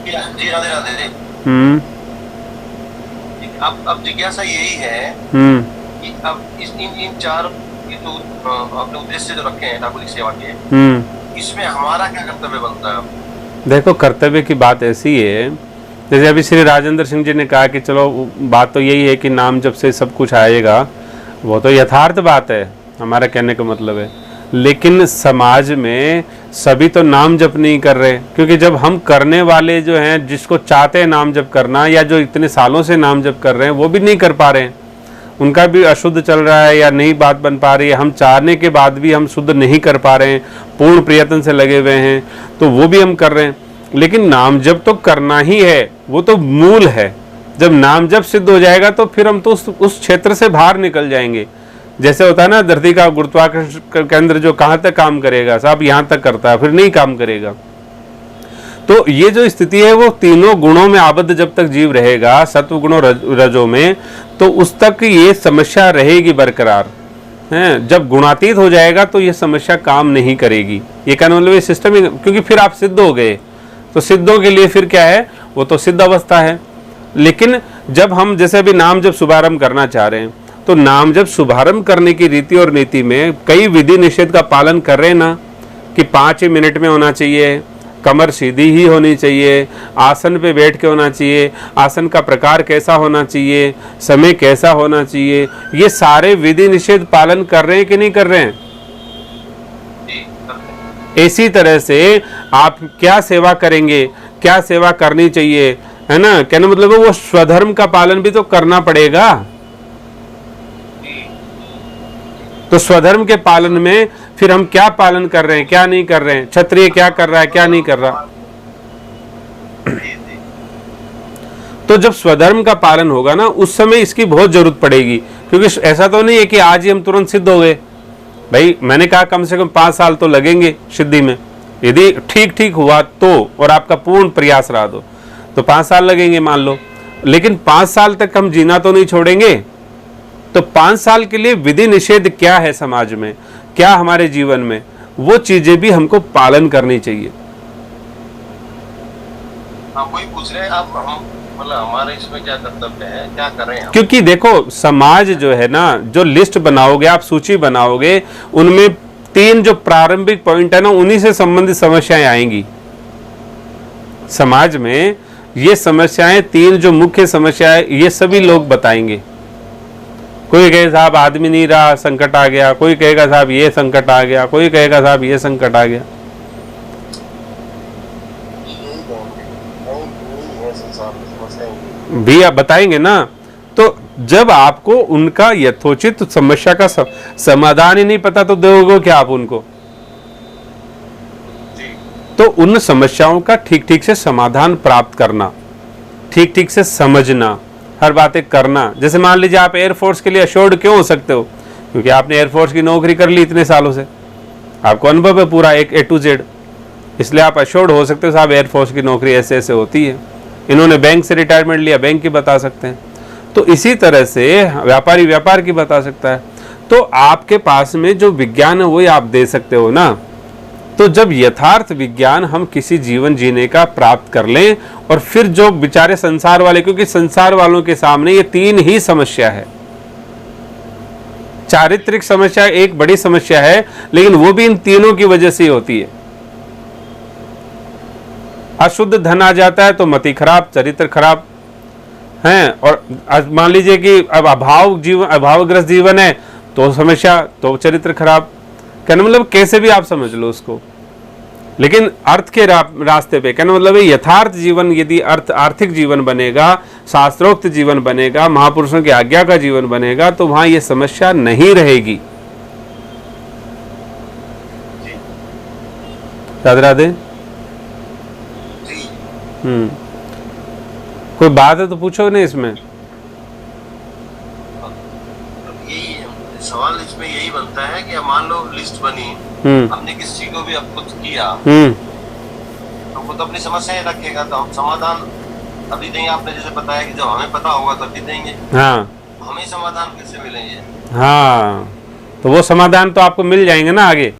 जी राधे राधे। हम्म। अब जिज्ञासा यही है हम्म। कि अब इस इन चार ये जो अपने उद्देश्य जो रखे हैं ठाकुर की सेवा के, हम्म। इसमें हमारा क्या कर्तव्य बनता है? देखो, कर्तव्य की बात ऐसी है, जैसे अभी श्री राजेंद्र सिंह जी ने कहा कि चलो बात तो यही है कि नाम जब से सब कुछ आएगा, वो तो यथार्थ बात है, हमारा कहने का मतलब है। लेकिन समाज में सभी तो नाम जप नहीं कर रहे, क्योंकि जब हम करने वाले जो हैं, जिसको चाहते हैं नाम जप करना, या जो इतने सालों से नाम जप कर रहे हैं, वो भी नहीं कर पा रहे हैं, उनका भी अशुद्ध चल रहा है या नहीं बात बन पा रही है, हम चाहने के बाद भी हम शुद्ध नहीं कर पा रहे हैं, पूर्ण प्रयत्न से लगे हुए हैं, तो वो भी हम कर रहे हैं। लेकिन नाम जप तो करना ही है, वो तो मूल है। जब नाम जप सिद्ध हो जाएगा तो फिर हम तो उस क्षेत्र से बाहर निकल जाएंगे। जैसे होता है ना, धरती का गुरुत्वाकर्षण केंद्र जो कहाँ तक काम करेगा, साहब यहाँ तक करता है, फिर नहीं काम करेगा। तो ये जो स्थिति है, वो तीनों गुणों में आबद्ध जब तक जीव रहेगा, सत्व गुणों रजों में, तो उस तक ये समस्या रहेगी बरकरार है। जब गुणातीत हो जाएगा तो ये समस्या काम नहीं करेगी। ये कहने मतलब ये सिस्टम ही, क्योंकि फिर आप सिद्ध हो गए, तो सिद्धों के लिए फिर क्या है, वो तो सिद्ध अवस्था है। लेकिन जब हम जैसे अभी नाम जब शुभारंभ करना चाह रहे हैं, तो नाम जब शुभारंभ करने की रीति और नीति में कई विधि निषेध का पालन कर रहे हैं ना, कि 5 ही मिनट में होना चाहिए, कमर सीधी ही होनी चाहिए, आसन पे बैठ के होना चाहिए, आसन का प्रकार कैसा होना चाहिए, समय कैसा होना चाहिए, ये सारे विधि निषेध पालन कर रहे हैं कि नहीं कर रहे हैं? इसी तरह से आप क्या सेवा करेंगे, क्या सेवा करनी चाहिए, है ना, कहने मतलब वो स्वधर्म का पालन भी तो करना पड़ेगा। तो स्वधर्म के पालन में फिर हम क्या पालन कर रहे हैं, क्या नहीं कर रहे हैं, क्षत्रिय क्या कर रहा है, क्या नहीं कर रहा। तो जब स्वधर्म का पालन होगा ना, उस समय इसकी बहुत जरूरत पड़ेगी, क्योंकि ऐसा तो नहीं है कि आज ही हम तुरंत सिद्ध हो गए। भाई मैंने कहा कम से कम 5 साल तो लगेंगे सिद्धि में, यदि ठीक ठीक हुआ तो, और आपका पूर्ण प्रयास रहा तो 5 साल लगेंगे मान लो। लेकिन 5 साल तक हम जीना तो नहीं छोड़ेंगे। तो 5 साल के लिए विधि निषेध क्या है समाज में, क्या हमारे जीवन में, वो चीजें भी हमको पालन करनी चाहिए। हम वही पूछ रहे हैं, अब हम मतलब हमारे इसमें क्या कर्तव्य है, क्या कर रहे हैं? क्योंकि देखो, समाज जो है ना, जो लिस्ट बनाओगे आप, सूची बनाओगे, उनमें 3 जो प्रारंभिक पॉइंट है ना, उन्हीं से संबंधित समस्याएं आएंगी। समाज में ये समस्याएं 3 जो मुख्य समस्याएं, ये सभी लोग बताएंगे। कोई कहे साहब आदमी नहीं रहा, संकट आ गया, कोई कहेगा साहब ये संकट आ गया, कोई कहेगा साहब ये संकट आ गया। भी आप बताएंगे ना। तो जब आपको उनका यथोचित समस्या का समाधान ही नहीं पता, तो दोगे क्या आप उनको? तो उन समस्याओं का ठीक ठीक से समाधान प्राप्त करना, ठीक ठीक से समझना, हर बातें करना। जैसे मान लीजिए आप एयरफोर्स के लिए अश्योर्ड क्यों हो सकते हो, क्योंकि आपने एयरफोर्स की नौकरी कर ली इतने सालों से, आपको अनुभव है पूरा एक A to Z, इसलिए आप अश्योर्ड हो सकते हो साहब एयरफोर्स की नौकरी ऐसे ऐसे होती है। इन्होंने बैंक से रिटायरमेंट लिया, बैंक की बता सकते हैं। तो इसी तरह से व्यापारी व्यापार की बता सकता है। तो आपके पास में जो विज्ञान है वही आप दे सकते हो ना। तो जब यथार्थ विज्ञान हम किसी जीवन जीने का प्राप्त कर लें, और फिर जो बेचारे संसार वाले, क्योंकि संसार वालों के सामने ये 3 ही समस्या है। चारित्रिक समस्या एक बड़ी समस्या है, लेकिन वो भी इन तीनों की वजह से ही होती है। अशुद्ध धन आ जाता है तो मति खराब, चरित्र खराब है। और मान लीजिए कि अब अभावग्रस्त जीवन है तो समस्या, तो चरित्र खराब। कहने मतलब कैसे भी आप समझ लो उसको, लेकिन अर्थ के रास्ते पे, कहने मतलब यथार्थ जीवन यदि आर्थिक जीवन बनेगा, शास्त्रोक्त जीवन बनेगा, महापुरुषों की आज्ञा का जीवन बनेगा, तो वहां ये समस्या नहीं रहेगी। राधे राधे। कोई बात है तो पूछो नहीं इसमें। यही सवाल इसमें यही बनता है कि मान लो लिस्ट बनी, हमने किसी को भी अब कुछ किया, तो वो तो अपनी समस्याएं रखेगा, तो हम समाधान अभी देंगे। आपने जैसे बताया कि जब हमें पता होगा तभी देंगे। हाँ, हमें समाधान कैसे मिलेंगे? हाँ, तो वो समाधान तो आपको मिल जाएंगे ना आगे।